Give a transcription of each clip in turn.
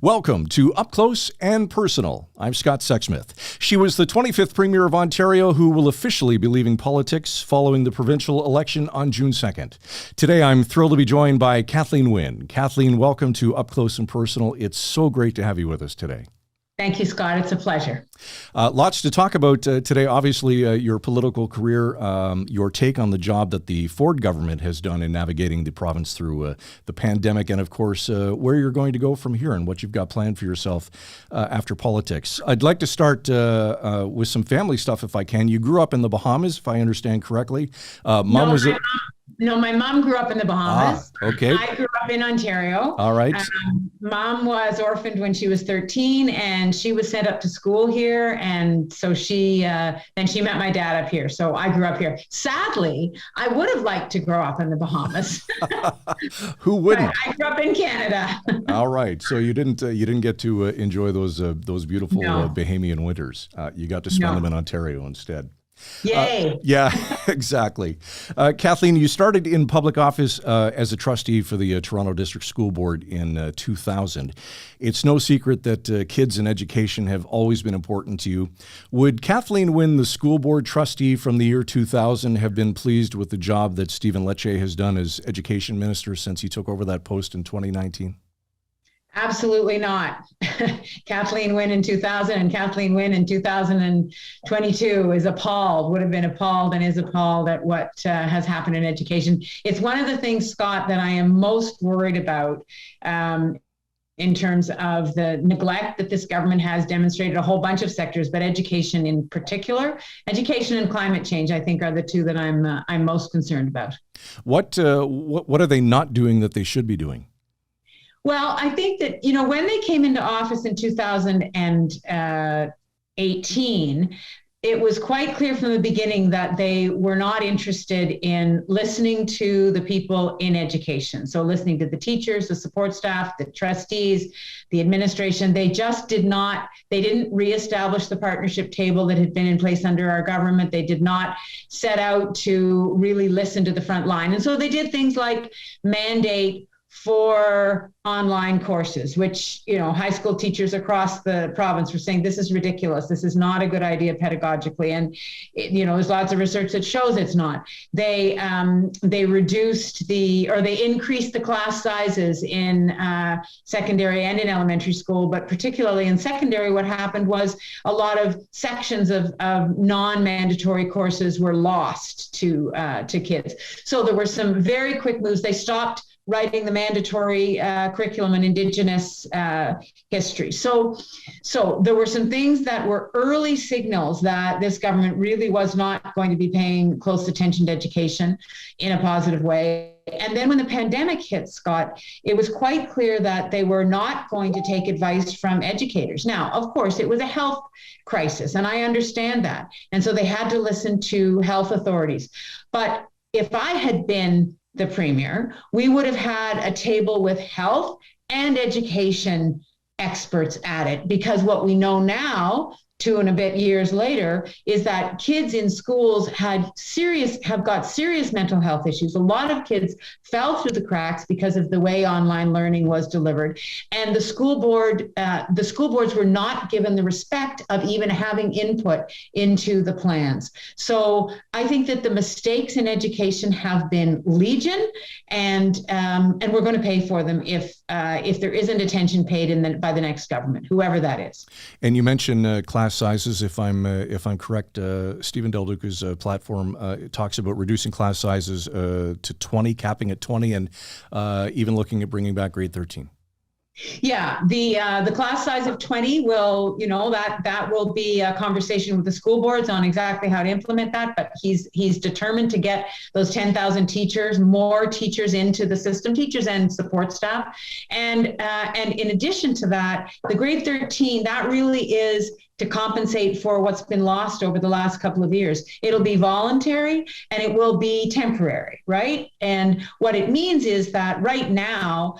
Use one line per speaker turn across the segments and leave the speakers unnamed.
Welcome to Up Close and Personal. I'm Scott Sexsmith. She was the 25th Premier of Ontario who will officially be leaving politics following the provincial election on June 2nd. Today, I'm thrilled to be joined by Kathleen Wynne. Kathleen, welcome to Up Close and Personal. It's so great to have you with us today.
Thank you, Scott. It's a pleasure.
Lots to talk about today. Obviously, your political career, your take on the job that the Ford government has done in navigating the province through the pandemic, and of course, where you're going to go from here and what you've got planned for yourself after politics. I'd like to start with some family stuff, if I can. You grew up in the Bahamas, if I understand correctly.
No, my mom grew up in the Bahamas.
Okay.
I grew up in Ontario.
All right.
Mom was orphaned when she was 13, and she was sent up to school here. And so then she met my dad up here. So I grew up here. Sadly, I would have liked to grow up in the Bahamas.
Who wouldn't?
But I grew up in Canada.
All right. So you didn't get to enjoy those beautiful Bahamian winters. You got to spend them in Ontario instead.
Yay.
Yeah, exactly. Kathleen, you started in public office as a trustee for the Toronto District School Board in 2000. It's no secret that kids and education have always been important to you. Would Kathleen Wynne, the school board trustee from the year 2000, have been pleased with the job that Stephen Deluca has done as education minister since he took over that post in 2019?
Absolutely not. Kathleen Wynne in 2000 and Kathleen Wynne in 2022 would have been appalled and is appalled at what has happened in education. It's one of the things, Scott, that I am most worried about in terms of the neglect that this government has demonstrated a whole bunch of sectors, but education in particular. Education and climate change, I think, are the two that I'm most concerned about. What
are they not doing that they should be doing?
Well, I think that, when they came into office in 2018, it was quite clear from the beginning that they were not interested in listening to the people in education. So listening to the teachers, the support staff, the trustees, the administration. They didn't reestablish the partnership table that had been in place under our government. They did not set out to really listen to the front line. And so they did things like mandate for online courses, which, high school teachers across the province were saying, this is ridiculous. This is not a good idea pedagogically. And, there's lots of research that shows it's not. They increased the class sizes in secondary and in elementary school, but particularly in secondary, what happened was a lot of sections of non-mandatory courses were lost to kids. So there were some very quick moves. They stopped writing the mandatory curriculum in Indigenous history. So there were some things that were early signals that this government really was not going to be paying close attention to education in a positive way. And then when the pandemic hit, Scott, it was quite clear that they were not going to take advice from educators. Now, of course, it was a health crisis, and I understand that. And so they had to listen to health authorities. But if I had been the premier, we would have had a table with health and education experts at it, because what we know now, 2 and a bit years later, is that kids in schools have got serious mental health issues. A lot of kids fell through the cracks because of the way online learning was delivered. And the school boards were not given the respect of even having input into the plans. So I think that the mistakes in education have been legion, and we're going to pay for them if there isn't attention paid by the next government, whoever that is.
And you mentioned class sizes. If I'm correct, Stephen Deluca's platform talks about reducing class sizes to 20, capping at 20, and even looking at bringing back grade 13.
Yeah, the class size of 20 will, that will be a conversation with the school boards on exactly how to implement that. But he's determined to get those 10,000 teachers, more teachers into the system, teachers and support staff. And in addition to that, the grade 13, that really is to compensate for what's been lost over the last couple of years. It'll be voluntary and it will be temporary, right? And what it means is that right now,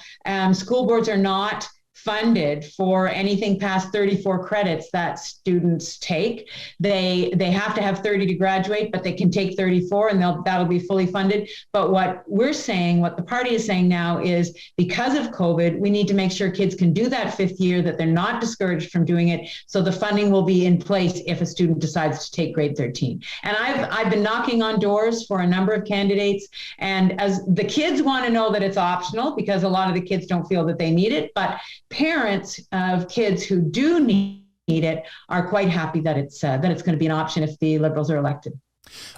school boards are not funded for anything past 34 credits that students take. They have to have 30 to graduate, but they can take 34 and that'll be fully funded. But what we're saying, what the party is saying now is, because of COVID, we need to make sure kids can do that 5th year, that they're not discouraged from doing it. So the funding will be in place if a student decides to take grade 13. And I've been knocking on doors for a number of candidates, and as the kids want to know that it's optional, because a lot of the kids don't feel that they need it, but parents of kids who do need it are quite happy that it's going to be an option if the Liberals are elected.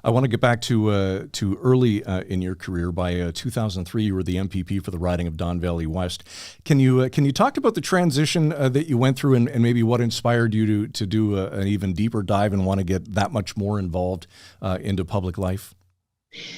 I want to get back to early in your career. By 2003, you were the MPP for the riding of Don Valley West. Can you talk about the transition that you went through, and maybe what inspired you to do an even deeper dive and want to get that much more involved into public life?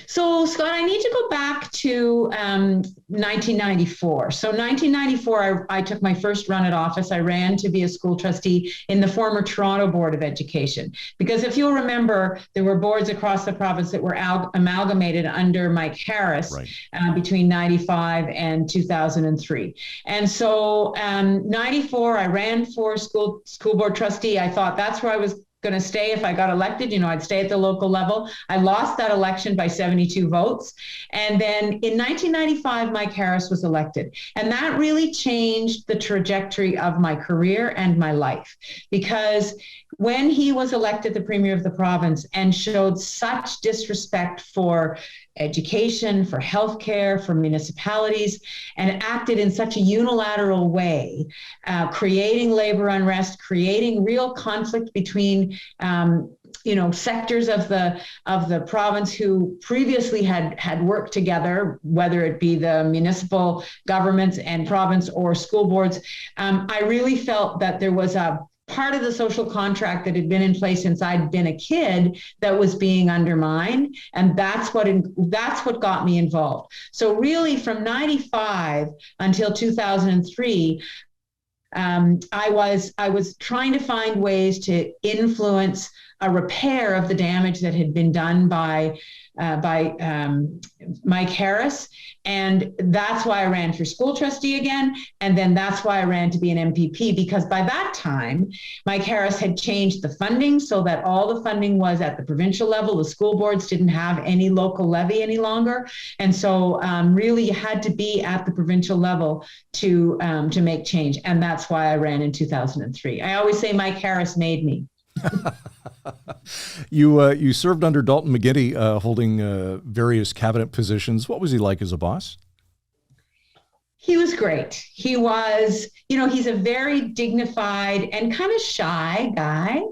So, Scott, I need to go back to 1994. So 1994, I took my first run at office. I ran to be a school trustee in the former Toronto Board of Education. Because if you'll remember, there were boards across the province that were amalgamated under Mike Harris, right, between 95 and 2003. And so 94, I ran for school board trustee. I thought that's where I was going to stay if I got elected. I'd stay at the local level. I lost that election by 72 votes. And then in 1995, Mike Harris was elected. And that really changed the trajectory of my career and my life, because when he was elected the premier of the province and showed such disrespect for education, for healthcare, for municipalities, and acted in such a unilateral way, creating labor unrest, creating real conflict between sectors of the province who previously had worked together, whether it be the municipal governments and province or school boards. I really felt that there was a part of the social contract that had been in place since I'd been a kid that was being undermined. And that's what got me involved. So really from 95 until 2003, I was trying to find ways to influence a repair of the damage that had been done by Mike Harris. And that's why I ran for school trustee again. And then that's why I ran to be an MPP, because by that time, Mike Harris had changed the funding so that all the funding was at the provincial level. The school boards didn't have any local levy any longer. And so really you had to be at the provincial level to make change. And that's why I ran in 2003. I always say Mike Harris made me.
You served under Dalton McGuinty, holding various cabinet positions. What was he like as a boss?
He was great. He was, he's a very dignified and kind of shy guy.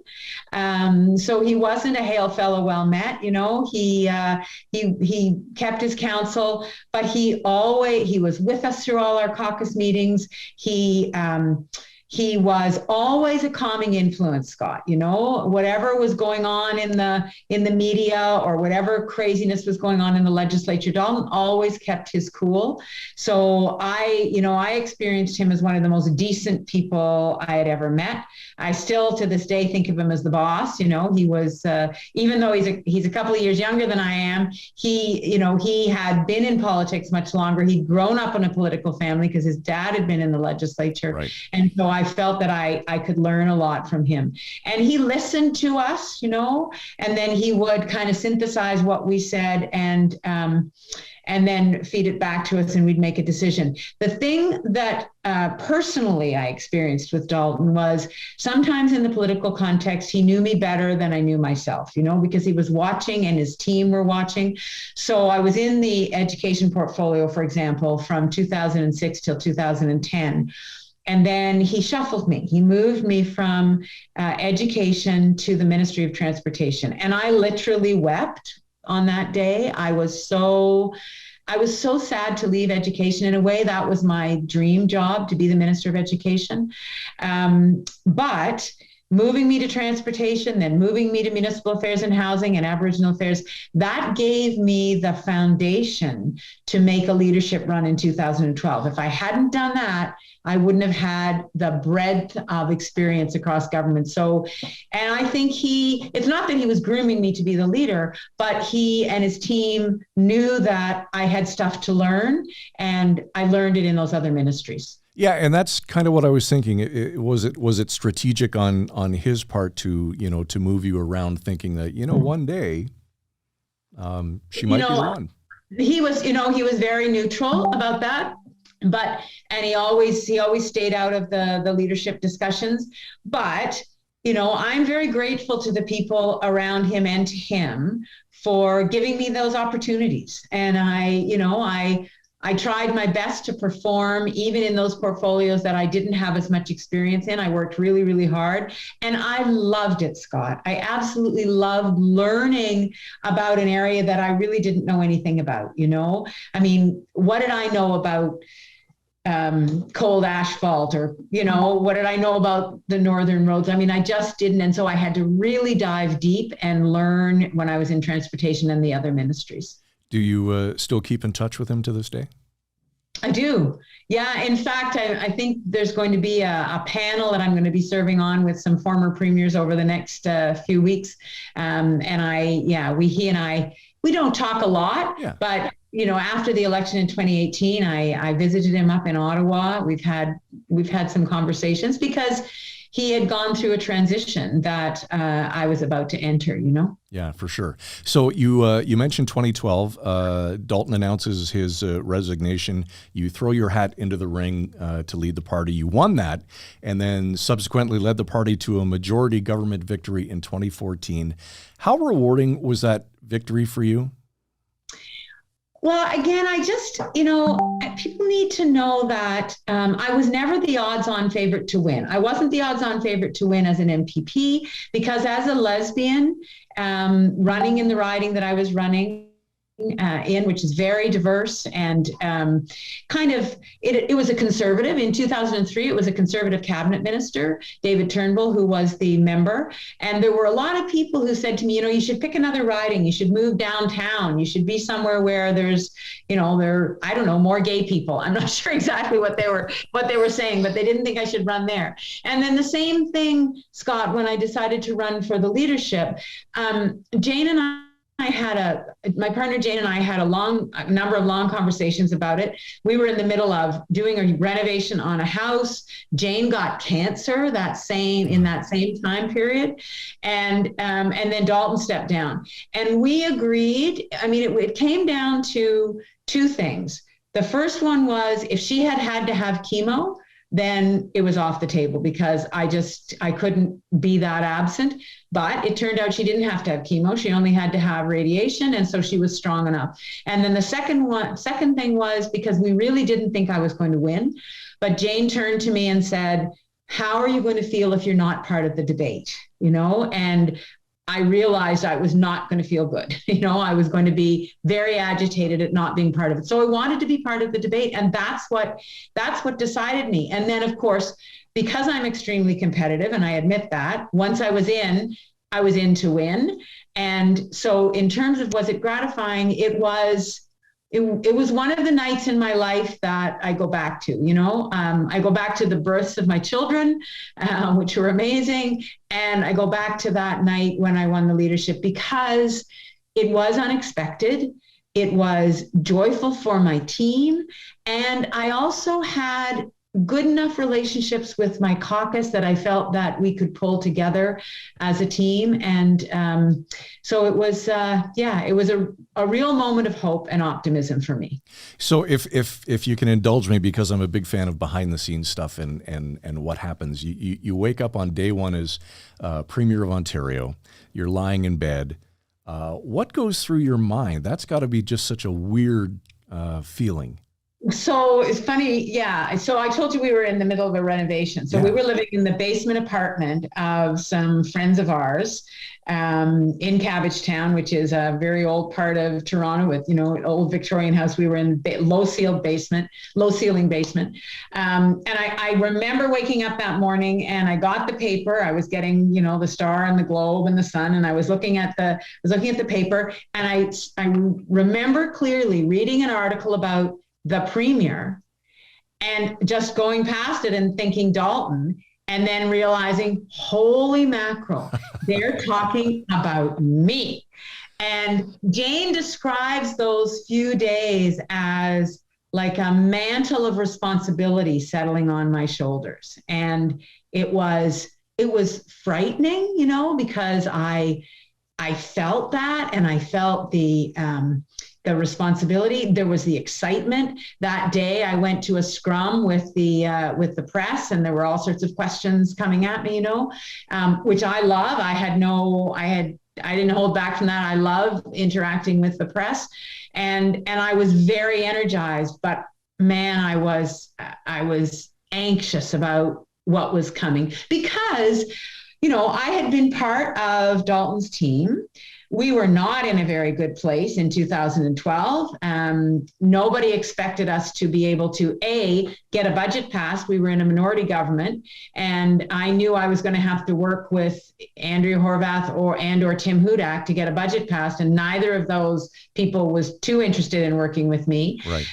So he wasn't a hail fellow well met. He kept his counsel, but he was with us through all our caucus meetings. He was always a calming influence, Scott. Whatever was going on in the media or whatever craziness was going on in the legislature, Dalton always kept his cool. So I experienced him as one of the most decent people I had ever met. I still to this day think of him as the boss. He was, even though he's a couple of years younger than I am, he had been in politics much longer. He'd grown up in a political family because his dad had been in the legislature. Right. And so I felt that I could learn a lot from him. And he listened to us, and then he would kind of synthesize what we said and then feed it back to us and we'd make a decision. The thing that personally I experienced with Dalton was sometimes in the political context, he knew me better than I knew myself, because he was watching and his team were watching. So I was in the education portfolio, for example, from 2006 till 2010. And then he shuffled me. He moved me from education to the Ministry of Transportation. And I literally wept on that day. I was so sad to leave education. In a way, that was my dream job, to be the Minister of Education. But moving me to transportation, then moving me to municipal affairs and housing and Aboriginal affairs, that gave me the foundation to make a leadership run in 2012. If I hadn't done that, I wouldn't have had the breadth of experience across government. So, and I think it's not that he was grooming me to be the leader, but he and his team knew that I had stuff to learn, and I learned it in those other ministries.
Yeah, and that's kind of what I was thinking. Was it strategic on his part to to move you around, thinking that one day she might be the one.
He was very neutral about that, and he always stayed out of the leadership discussions. But I'm very grateful to the people around him and to him for giving me those opportunities. And I tried my best to perform even in those portfolios that I didn't have as much experience in. I worked really, really hard, and I loved it, Scott. I absolutely loved learning about an area that I really didn't know anything about. I mean, what did I know about cold asphalt, or what did I know about the northern roads? I mean, I just didn't. And so I had to really dive deep and learn when I was in transportation and the other ministries.
Do you still keep in touch with him to this day?
I do. Yeah. In fact, I think there's going to be a panel that I'm going to be serving on with some former premiers over the next few weeks. He and I, we don't talk a lot, but after the election in 2018, I visited him up in Ottawa. We've had some conversations because he had gone through a transition that I was about to enter,
Yeah, for sure. So you mentioned 2012, Dalton announces his resignation. You throw your hat into the ring to lead the party. You won that, and then subsequently led the party to a majority government victory in 2014. How rewarding was that victory for you?
Well, again, I just, people need to know that I was never the odds-on favorite to win. I wasn't the odds-on favorite to win as an MPP because as a lesbian, running in the riding that I was running in, which is very diverse and it was a conservative. In 2003, it was a conservative cabinet minister, David Turnbull, who was the member. And there were a lot of people who said to me, you should pick another riding. You should move downtown. You should be somewhere where there's, more gay people. I'm not sure exactly what they were saying, but they didn't think I should run there. And then the same thing, Scott, when I decided to run for the leadership, Jane and my partner Jane and I had a number of long conversations about it. We were in the middle of doing a renovation on a house. Jane got cancer in that same time period, and then Dalton stepped down, and we agreed. I mean, it came down to two things. The first one was if she had to have chemo, then it was off the table because I couldn't be that absent. But it turned out she didn't have to have chemo. She only had to have radiation. And so she was strong enough. And then the second thing was because we really didn't think I was going to win. But Jane turned to me and said, how are you going to feel if you're not part of the debate? And I realized I was not going to feel good. I was going to be very agitated at not being part of it. So I wanted to be part of the debate. And that's what decided me. And then, of course, because I'm extremely competitive, and I admit that, once I was in to win. And so in terms of was it gratifying, it was one of the nights in my life that I go back to. I go back to the births of my children, which were amazing. And I go back to that night when I won the leadership because it was unexpected. It was joyful for my team. And I also had good enough relationships with my caucus that I felt that we could pull together as a team. And so it was, it was a real moment of hope and optimism for me.
So if you can indulge me, because I'm a big fan of behind the scenes stuff and what happens, you wake up on day one as Premier of Ontario, you're lying in bed. What goes through your mind? That's got to be just such a weird feeling.
So it's funny. Yeah. So I told you we were in the middle of a renovation. So we were living in the basement apartment of some friends of ours in Cabbagetown, which is a very old part of Toronto with, an old Victorian house. We were in low ceiling basement. And I remember waking up that morning and I got the paper. I was getting, the Star and the Globe and the Sun. And I was looking at the paper, and I remember clearly reading an article about the Premier and just going past it and thinking Dalton, and then realizing, holy mackerel, they're talking about me. And Jane describes those few days as like a mantle of responsibility settling on my shoulders. And it was frightening, because I felt that, and I felt the responsibility. There was the excitement. That day I went to a scrum with the press, and there were all sorts of questions coming at me, which I love. I didn't hold back from that. I love interacting with the press, and I was very energized, but man, I was anxious about what was coming, because I had been part of Dalton's team. We were not in a very good place in 2012. Nobody expected us to be able to, get a budget passed. We were in a minority government, and I knew I was going to have to work with Andrea Horvath or Tim Hudak to get a budget passed, and neither of those people was too interested in working with me.
Right.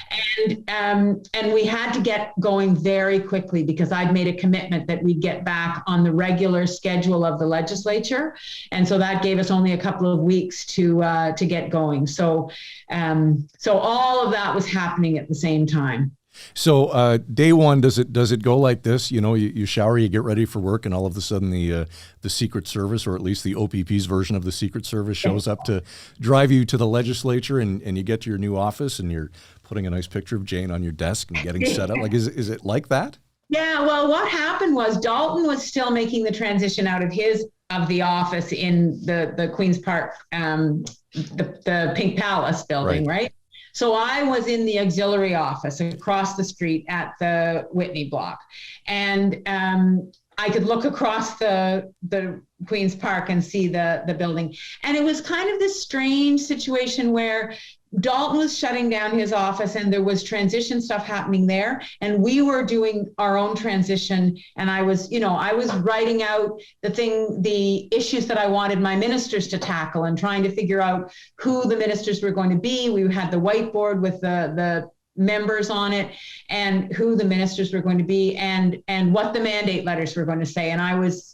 And we had to get going very quickly, because I'd made a commitment that we'd get back on the regular schedule of the legislature, and so that gave us only a couple of weeks to get going. So all of that was happening at the same time.
So day one, does it go like this? You shower, you get ready for work, and all of a sudden the Secret Service, or at least the OPP's version of the Secret Service, shows up to drive you to the legislature, and you get to your new office, and you're putting a nice picture of Jane on your desk and getting set up. Like, is it like that?
Yeah. Well, what happened was Dalton was still making the transition out of the office in the Queen's Park, the Pink Palace building, right? So I was in the auxiliary office across the street at the Whitney block, and I could look across the Queen's Park and see the building. And it was kind of this strange situation where Dalton was shutting down his office, and there was transition stuff happening there, and we were doing our own transition. And I was writing out the issues that I wanted my ministers to tackle, and trying to figure out who the ministers were going to be. We had the whiteboard with the members on it, and who the ministers were going to be, and what the mandate letters were going to say. And I was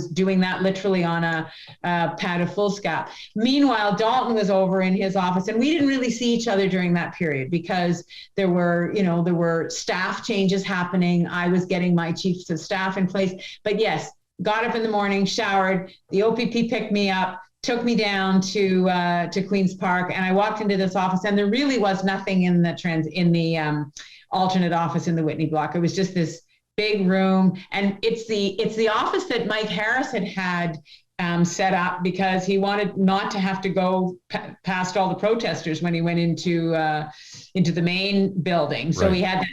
doing that literally on a pad of foolscap. Meanwhile, Dalton was over in his office, and we didn't really see each other during that period, because there were staff changes happening. I was getting my chiefs of staff in place. But yes, got up in the morning, showered, the OPP picked me up, took me down to Queen's Park, and I walked into this office, and there really was nothing in the alternate office in the Whitney block. It was just this big room, and it's the office that Mike Harris had set up, because he wanted not to have to go past all the protesters when he went into the main building. So he had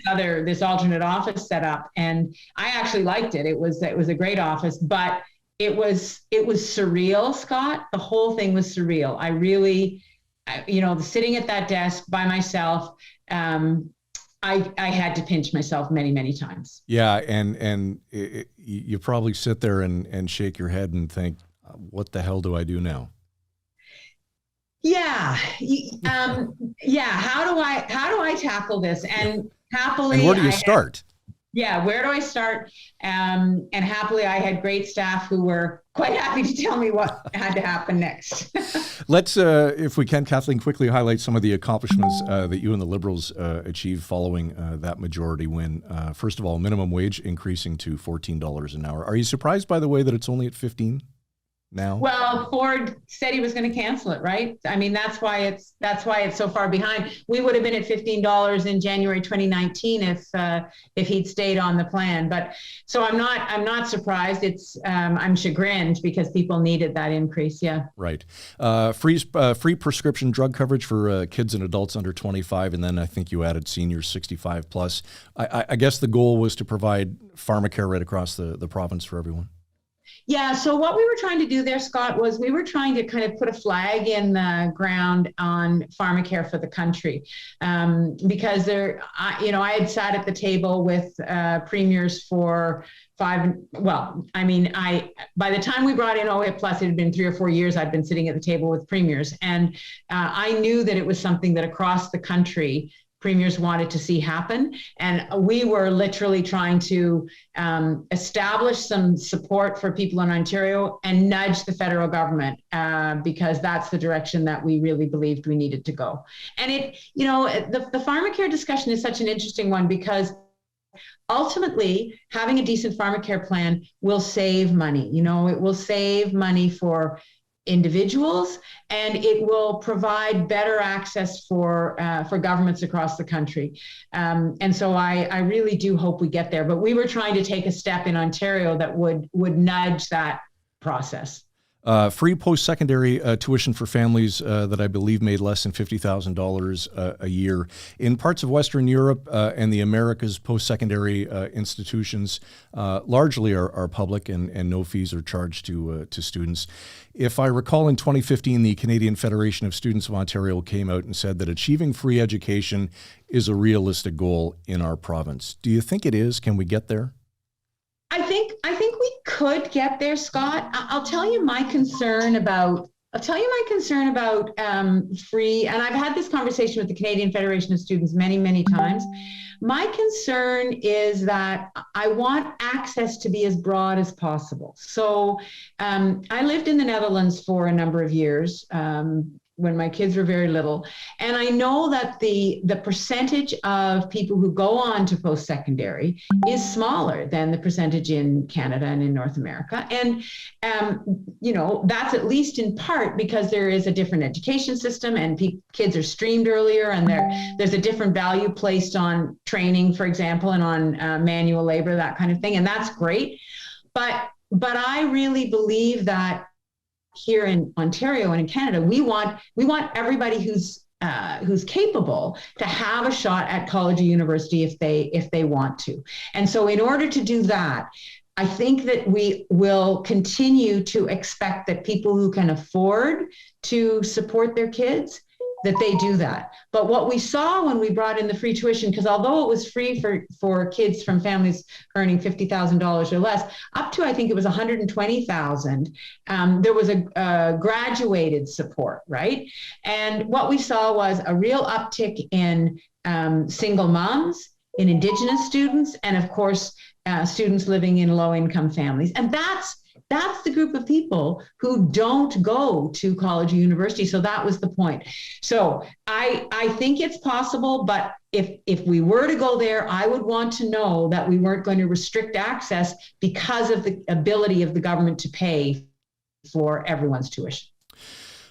this alternate office set up, and I actually liked it. It was a great office, but it was surreal, Scott. The whole thing was surreal. I really, sitting at that desk by myself, I had to pinch myself many, many times. Yeah,
and you probably sit there and shake your head and think, what the hell do I do now?
Yeah. How do I tackle this? And happily,
and where do you start?
Where do I start? And happily, I had great staff who were quite happy to tell me what had to happen next.
Let's, if we can, Kathleen, quickly highlight some of the accomplishments that you and the Liberals achieved following that majority win. First of all, minimum wage increasing to $14 an hour. Are you surprised by the way that it's only at 15 now?
Well, Ford said he was going to cancel it, right? I mean, that's why it's so far behind. We would have been at $15 in January 2019 if he'd stayed on the plan. But so I'm not surprised. I'm chagrined, because people needed that increase. Yeah.
Right. Free prescription drug coverage for kids and adults under 25, and then I think you added seniors 65 plus. I guess the goal was to provide Pharmacare right across the province for everyone.
Yeah. So what we were trying to do there, Scott, was we were trying to kind of put a flag in the ground on Pharmacare for the country, because I had sat at the table with premiers for by the time we brought in OHIP Plus, it had been 3 or 4 years I'd been sitting at the table with premiers, and I knew that it was something that across the country premiers wanted to see happen. And we were literally trying to establish some support for people in Ontario and nudge the federal government because that's the direction that we really believed we needed to go. And the Pharmacare discussion is such an interesting one because ultimately, having a decent Pharmacare plan will save money. It will save money for individuals, and it will provide better access for governments across the country. And so I really do hope we get there. But we were trying to take a step in Ontario that would nudge that process.
Free post-secondary tuition for families that I believe made less than $50,000 a year. In parts of Western Europe and the Americas, post-secondary institutions largely are public and no fees are charged to students. If I recall, in 2015, the Canadian Federation of Students of Ontario came out and said that achieving free education is a realistic goal in our province. Do you think it is? Can we get there?
I think we could get there, Scott. I'll tell you my concern about free, and I've had this conversation with the Canadian Federation of Students many, many times. My concern is that I want access to be as broad as possible. So I lived in the Netherlands for a number of years when my kids were very little. And I know that the percentage of people who go on to post-secondary is smaller than the percentage in Canada and in North America. And, that's at least in part because there is a different education system and kids are streamed earlier, and there's a different value placed on training, for example, and on manual labor, that kind of thing. And that's great. But I really believe that here in Ontario and in Canada, we want everybody who's capable to have a shot at college or university if they want to. And so in order to do that, I think that we will continue to expect that people who can afford to support their kids, that they do that. But what we saw when we brought in the free tuition, because although it was free for kids from families earning $50,000 or less, up to I think it was $120,000, there was a graduated support, right? And what we saw was a real uptick in single moms, in Indigenous students, and of course, students living in low-income families. And that's the group of people who don't go to college or university. So that was the point. So I think it's possible, but if we were to go there, I would want to know that we weren't going to restrict access because of the ability of the government to pay for everyone's tuition.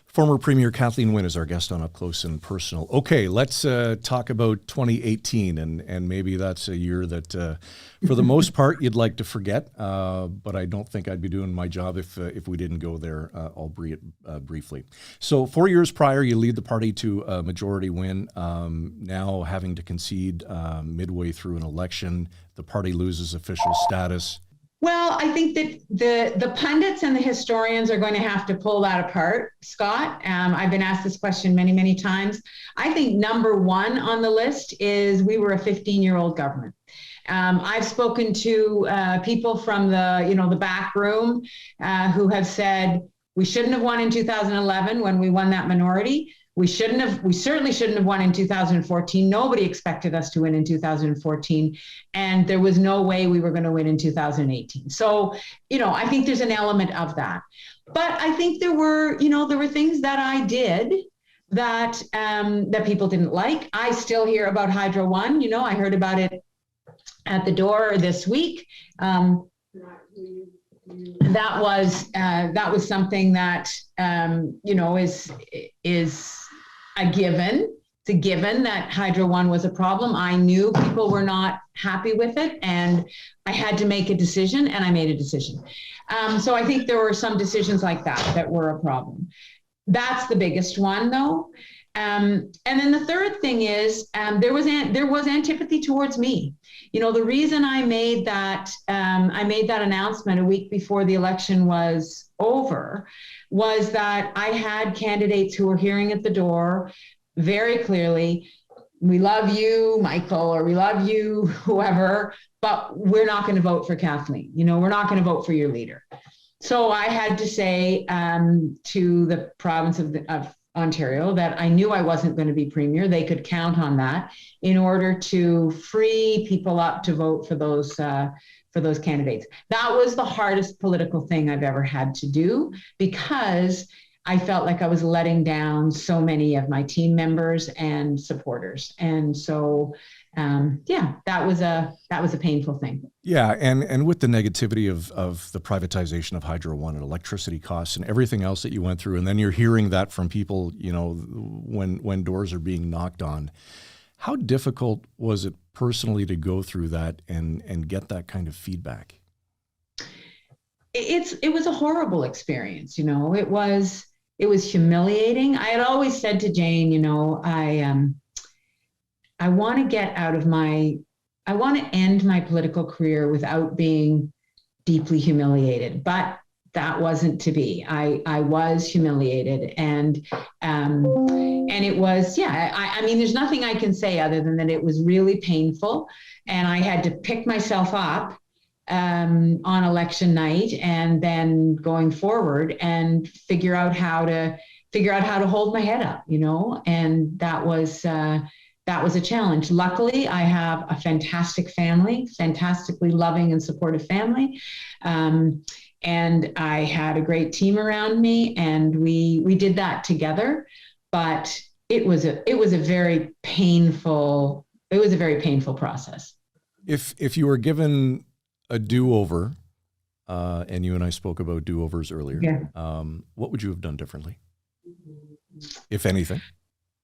Former Premier Kathleen Wynne is our guest on Up Close and Personal. Okay, let's talk about 2018, and maybe that's a year that, for the most part, you'd like to forget, but I don't think I'd be doing my job if we didn't go there, albeit briefly. So 4 years prior, you lead the party to a majority win. Now having to concede midway through an election, the party loses official status.
Well, I think that the pundits and the historians are going to have to pull that apart, Scott. I've been asked this question many, many times. I think number one on the list is we were a 15-year-old government. I've spoken to people from the back room who have said we shouldn't have won in 2011 when we won that minority. We certainly shouldn't have won in 2014. Nobody expected us to win in 2014. And there was no way we were going to win in 2018. So, I think there's an element of that. But I think there were things that I did that people didn't like. I still hear about Hydro One. I heard about it at the door this week. That was something that is a given. It's a given that Hydro One was a problem. I knew people were not happy with it, and I had to make a decision, and I made a decision. So I think there were some decisions like that were a problem. That's the biggest one, though. And then the third thing is there was antipathy towards me. The reason I made that announcement a week before the election was over was that I had candidates who were hearing at the door very clearly, we love you, Michael, or we love you, whoever, but we're not going to vote for Kathleen. We're not going to vote for your leader. So I had to say to the province of Ontario, that I knew I wasn't going to be premier. They could count on that in order to free people up to vote for those candidates. That was the hardest political thing I've ever had to do, because I felt like I was letting down so many of my team members and supporters. And so, that was a painful thing.
Yeah, and with the negativity of the privatization of Hydro One and electricity costs and everything else that you went through, and then you're hearing that from people, when doors are being knocked on. How difficult was it personally to go through that and get that kind of feedback?
It was a horrible experience. It was humiliating. I had always said to Jane, I want to end my political career without being deeply humiliated, but that wasn't to be. I was humiliated, and it was, I mean, there's nothing I can say other than that it was really painful, and I had to pick myself up on election night, and then going forward and figure out how to hold my head up, and that was a challenge. Luckily, I have a fantastic family, fantastically loving and supportive family. And I had a great team around me, and we did that together. But it was a very painful process.
If you were given a do-over, and you and I spoke about do-overs earlier, what would you have done differently, if anything?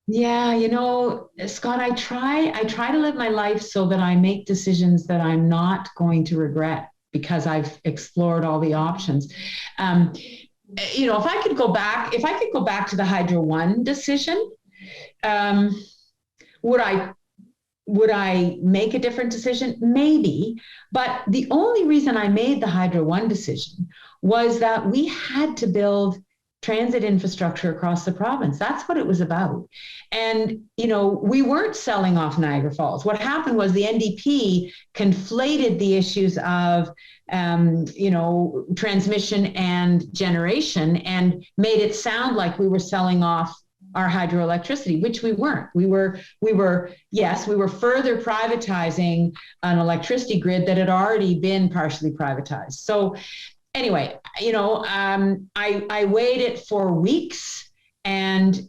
Yeah, Scott, I try to live my life so that I make decisions that I'm not going to regret, because I've explored all the options. If I could go back to the Hydro One decision, would I make a different decision? Maybe. But the only reason I made the Hydro One decision was that we had to build transit infrastructure across the province. That's what it was about. And, we weren't selling off Niagara Falls. What happened was the NDP conflated the issues of, transmission and generation, and made it sound like we were selling off our hydroelectricity, which we weren't. We were further privatizing an electricity grid that had already been partially privatized. So anyway, I waited for weeks and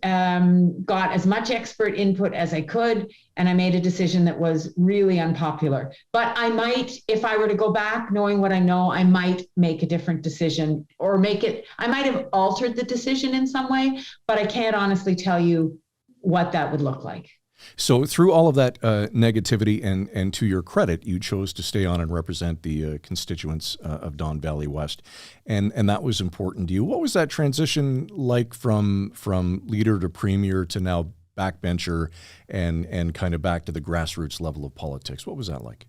got as much expert input as I could, and I made a decision that was really unpopular. But I might, if I were to go back knowing what I know, I might make a different decision, or I might have altered the decision in some way, but I can't honestly tell you what that would look like.
So through all of that negativity, and to your credit, you chose to stay on and represent the constituents of Don Valley West, and that was important to you. What was that transition like from leader to premier to now backbencher, and kind of back to the grassroots level of politics? What was that like?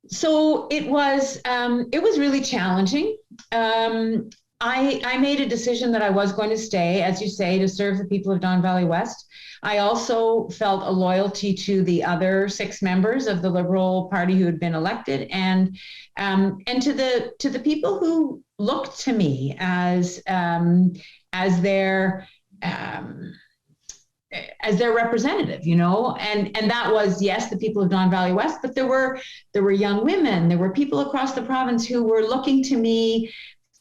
So it was really challenging. I made a decision that I was going to stay, as you say, to serve the people of Don Valley West. I also felt a loyalty to the other 6 members of the Liberal Party who had been elected, and to the people who looked to me as their representative, and that was, yes, the people of Don Valley West, but there were young women, there were people across the province who were looking to me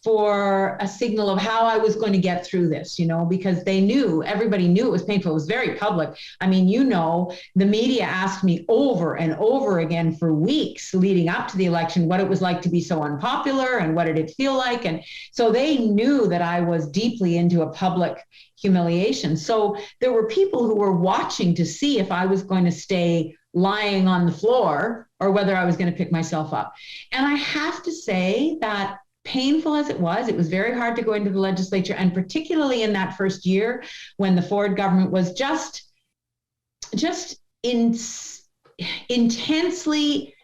for a signal of how I was going to get through this, because everybody knew it was painful. It was very public. I mean, the media asked me over and over again for weeks leading up to the election what it was like to be so unpopular and what did it feel like. And so they knew that I was deeply into a public humiliation. So there were people who were watching to see if I was going to stay lying on the floor or whether I was going to pick myself up. And I have to say that, painful as it was very hard to go into the legislature, and particularly in that first year when the Ford government was just intensely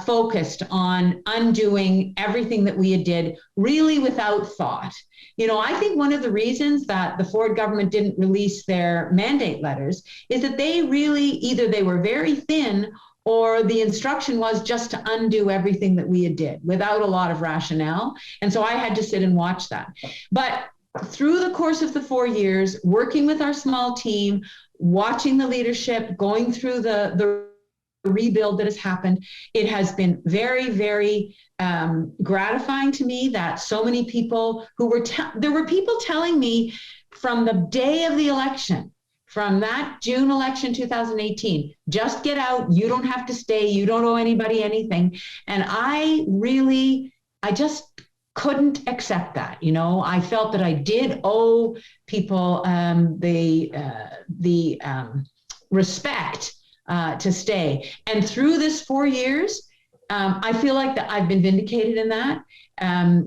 focused on undoing everything that we had did, really without thought. I think one of the reasons that the Ford government didn't release their mandate letters is that they were very thin, or the instruction was just to undo everything that we had did without a lot of rationale. And so I had to sit and watch that. But through the course of the 4 years, working with our small team, watching the leadership, going through the rebuild that has happened, it has been very, very gratifying to me that so many people who were, there were people telling me from the day of the election, from that June election 2018, just get out, you don't have to stay, you don't owe anybody anything. And I just couldn't accept that. I felt that I did owe people the respect to stay. And through this 4 years, I feel like that I've been vindicated in that.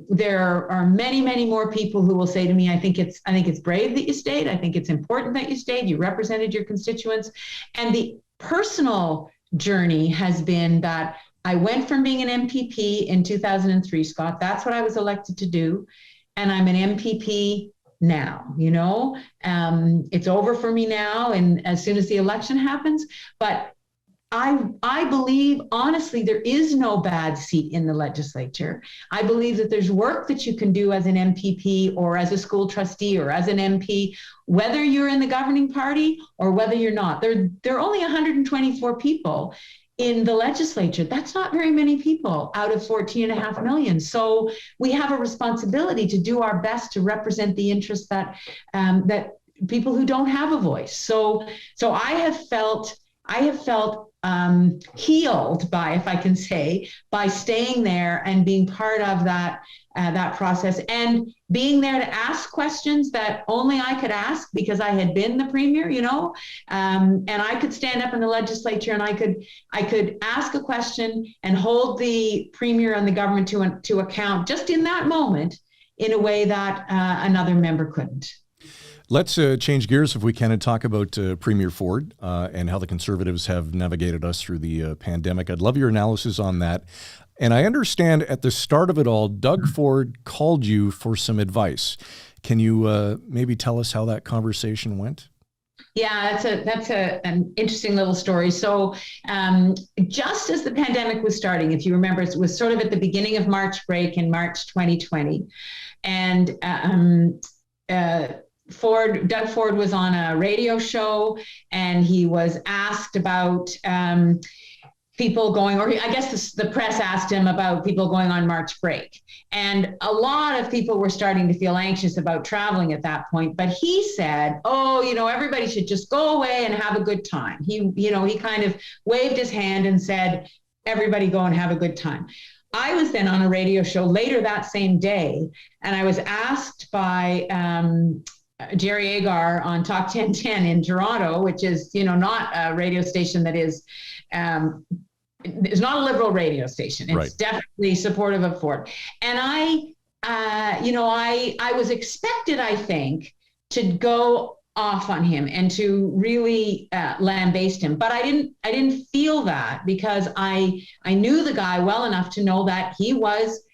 There are many, many more people who will say to me, I think it's brave that you stayed. I think it's important that you stayed. You represented your constituents. And the personal journey has been that I went from being an MPP in 2003, Scott. That's what I was elected to do. And I'm an MPP now, it's over for me now. And as soon as the election happens, but I believe, honestly, there is no bad seat in the legislature. I believe that there's work that you can do as an MPP or as a school trustee or as an MP, whether you're in the governing party or whether you're not. There are only 124 people in the legislature. That's not very many people out of 14.5 million. So we have a responsibility to do our best to represent the interests that people who don't have a voice. So I have felt healed by, if I can say, by staying there and being part of that process and being there to ask questions that only I could ask because I had been the premier, and I could stand up in the legislature and I could ask a question and hold the premier and the government to account just in that moment in a way that another member couldn't.
Let's change gears if we can and talk about Premier Ford and how the Conservatives have navigated us through the pandemic. I'd love your analysis on that. And I understand at the start of it all, Doug Ford called you for some advice. Can you maybe tell us how that conversation went?
Yeah, that's an interesting little story. So just as the pandemic was starting, if you remember, it was sort of at the beginning of March break in March 2020. And Doug Ford was on a radio show and he was asked about people going, or I guess the press asked him about people going on March break. And a lot of people were starting to feel anxious about traveling at that point. But he said, everybody should just go away and have a good time. He kind of waved his hand and said, everybody go and have a good time. I was then on a radio show later that same day, and I was asked by Jerry Agar on Talk 1010 in Toronto, which is, not a radio station that is, it's not a liberal radio station. It's right. Definitely supportive of Ford. And I was expected, I think, to go off on him and to really lambaste him. But I didn't feel that because I knew the guy well enough to know that he was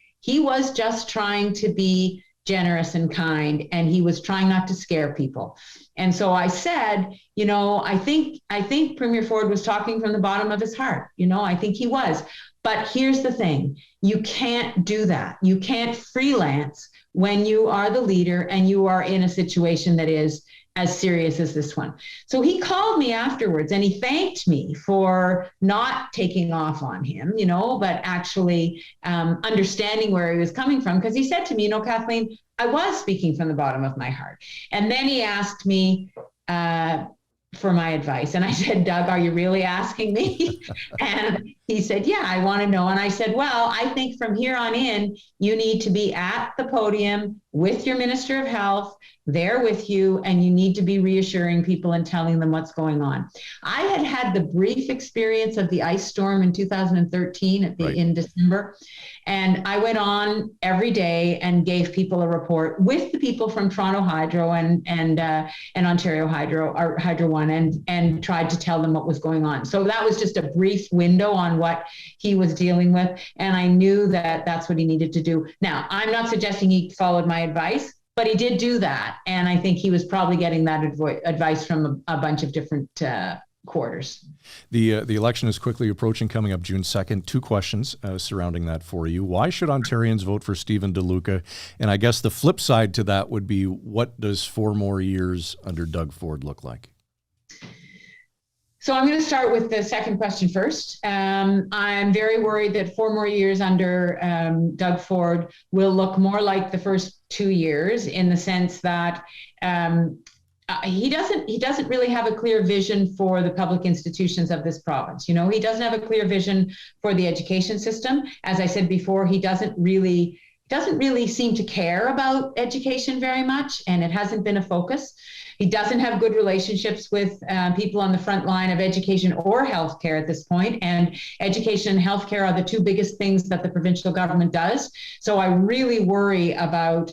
just trying to be generous and kind, and he was trying not to scare people. And so I said, I think Premier Ford was talking from the bottom of his heart. I think he was. But here's the thing, you can't do that. You can't freelance when you are the leader and you are in a situation that is as serious as this one. So he called me afterwards and he thanked me for not taking off on him, but actually understanding where he was coming from. Because he said to me, Kathleen, I was speaking from the bottom of my heart. And then he asked me for my advice. And I said, Doug, are you really asking me? And he said, yeah, I want to know. And I said, well, I think from here on in, you need to be at the podium with your Minister of Health, there with you, and you need to be reassuring people and telling them what's going on. I had the brief experience of the ice storm in 2013 in December. And I went on every day and gave people a report with the people from Toronto Hydro and Ontario Hydro, or Hydro One, and tried to tell them what was going on. So that was just a brief window on what he was dealing with. And I knew that that's what he needed to do. Now, I'm not suggesting he followed my advice, but he did do that. And I think he was probably getting that advice from a bunch of different quarters.
The election is quickly approaching, coming up June 2nd. Two questions surrounding that for you. Why should Ontarians vote for Stephen Deluca? And I guess the flip side to that would be, what does 4 more years under Doug Ford look like?
So I'm going to start with the second question first. I'm very worried that 4 more years under Doug Ford will look more like the first 2 years, in the sense that he doesn't really have a clear vision for the public institutions of this province. He doesn't have a clear vision for the education system. As I said before, he doesn't really seem to care about education very much, and it hasn't been a focus. He doesn't have good relationships with people on the front line of education or healthcare at this point. And education and healthcare are the 2 biggest things that the provincial government does. So I really worry about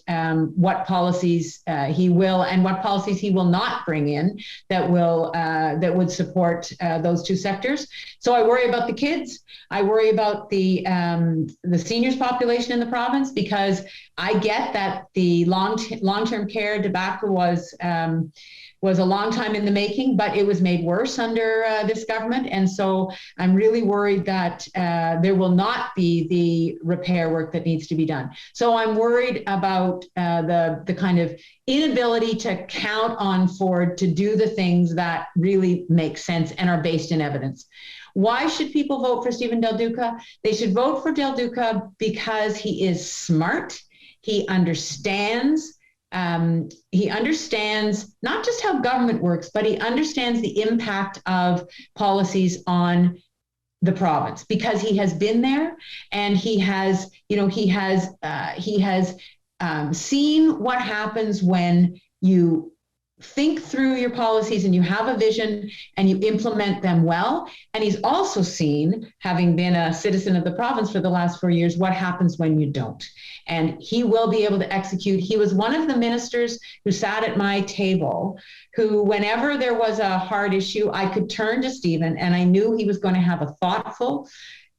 what policies he will and what policies he will not bring in that would support those 2 sectors. So I worry about the kids. I worry about the seniors population in the province, because I get that the long-term care debacle was a long time in the making, but it was made worse under this government. And so I'm really worried that there will not be the repair work that needs to be done. So I'm worried about the kind of inability to count on Ford to do the things that really make sense and are based in evidence. Why should people vote for Stephen Deluca? They should vote for Deluca because he is smart. He understands not just how government works, but he understands the impact of policies on the province, because he has been there, and he has seen what happens when you think through your policies and you have a vision and you implement them well. And he's also seen, having been a citizen of the province for the last 4 years, what happens when you don't. And he will be able to execute. He was one of the ministers who sat at my table, who, whenever there was a hard issue, I could turn to Stephen, and I knew he was going to have a thoughtful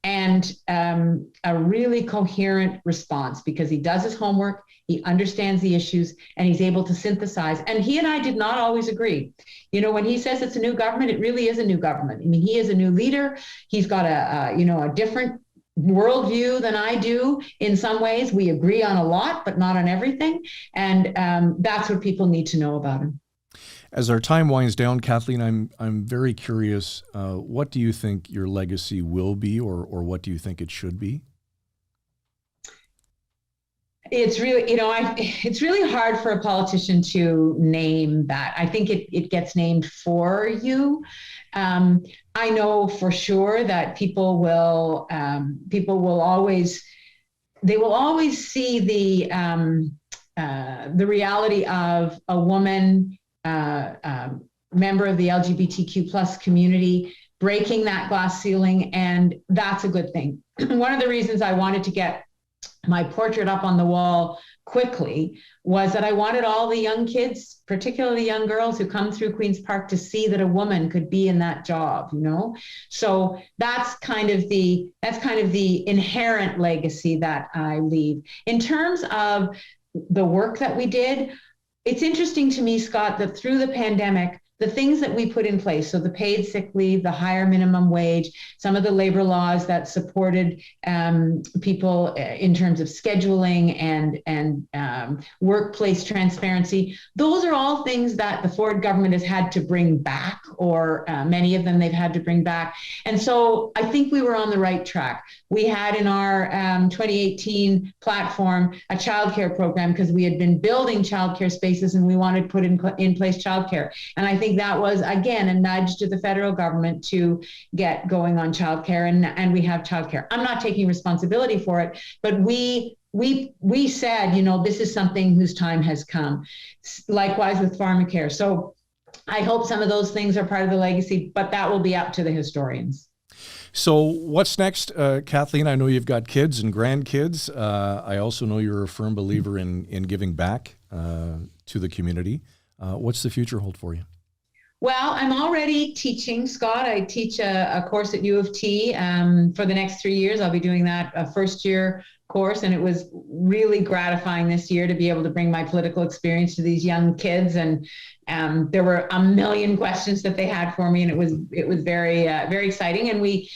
and a really coherent response, because he does his homework, he understands the issues, and he's able to synthesize. And he and I did not always agree. When he says it's a new government, it really is a new government. I mean, he is a new leader. He's got a different worldview than I do in some ways. We agree on a lot, but not on everything. And that's what people need to know about him.
As our time winds down, Kathleen, I'm very curious. What do you think your legacy will be, or what do you think it should be?
It's really, it's really hard for a politician to name that. I think it gets named for you. I know for sure that people will always see the reality of a woman, member of the LGBTQ plus community, breaking that glass ceiling, and that's a good thing. One of the reasons I wanted to get my portrait up on the wall quickly was that I wanted all the young kids, particularly young girls who come through Queen's Park, to see that a woman could be in that job, So that's kind of the inherent legacy that I leave. In terms of the work that we did, it's interesting to me, Scott, that through the pandemic, the things that we put in place, so the paid sick leave, the higher minimum wage, some of the labor laws that supported people in terms of scheduling and workplace transparency, those are all things that the Ford government has had to bring back, or many of them they've had to bring back. And so I think we were on the right track. We had in our 2018 platform a childcare program, because we had been building childcare spaces and we wanted to put in place childcare. And I think that was, again, a nudge to the federal government to get going on childcare, and we have childcare. I'm not taking responsibility for it, but we said, this is something whose time has come. Likewise with Pharmacare. So I hope some of those things are part of the legacy, but that will be up to the historians.
So what's next, Kathleen? I know you've got kids and grandkids. I also know you're a firm believer in giving back to the community. What's the future hold for you?
Well, I'm already teaching, Scott. I teach a course at U of T for the next 3 years. I'll be doing that, a first year course course. And it was really gratifying this year to be able to bring my political experience to these young kids. And there were a million questions that they had for me, and it was very, very exciting. And we,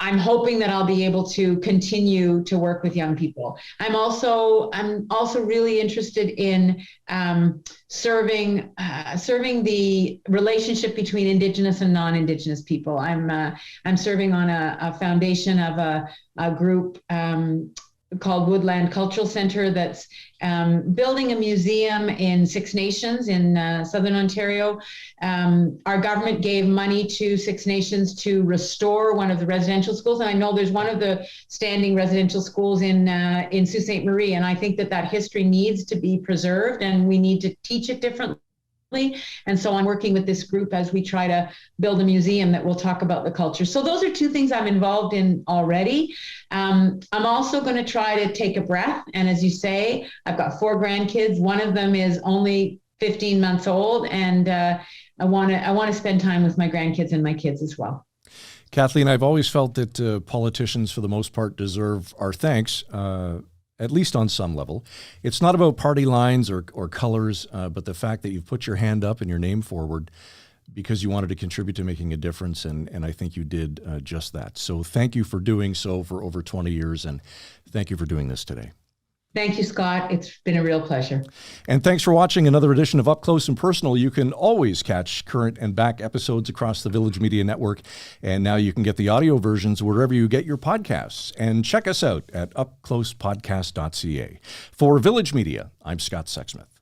I'm hoping that I'll be able to continue to work with young people. I'm also really interested in serving the relationship between Indigenous and non-Indigenous people. I'm serving on a foundation of a group called Woodland Cultural Center that's building a museum in Six Nations in Southern Ontario. Our government gave money to Six Nations to restore one of the residential schools. And I know there's one of the standing residential schools in Sault Ste. Marie. And I think that history needs to be preserved, and we need to teach it differently. And so I'm working with this group as we try to build a museum that will talk about the culture. So those are two things I'm involved in already. I'm also going to try to take a breath. And as you say, I've got 4 grandkids. One of them is only 15 months old. And I want to spend time with my grandkids and my kids as well.
Kathleen, I've always felt that politicians, for the most part, deserve our thanks. At least on some level. It's not about party lines or colors, but the fact that you've put your hand up and your name forward because you wanted to contribute to making a difference, and I think you did just that. So thank you for doing so for over 20 years, and thank you for doing this today.
Thank you, Scott. It's been a real pleasure.
And thanks for watching another edition of Up Close and Personal. You can always catch current and back episodes across the Village Media Network. And now you can get the audio versions wherever you get your podcasts. And check us out at upclosepodcast.ca. For Village Media, I'm Scott Sexsmith.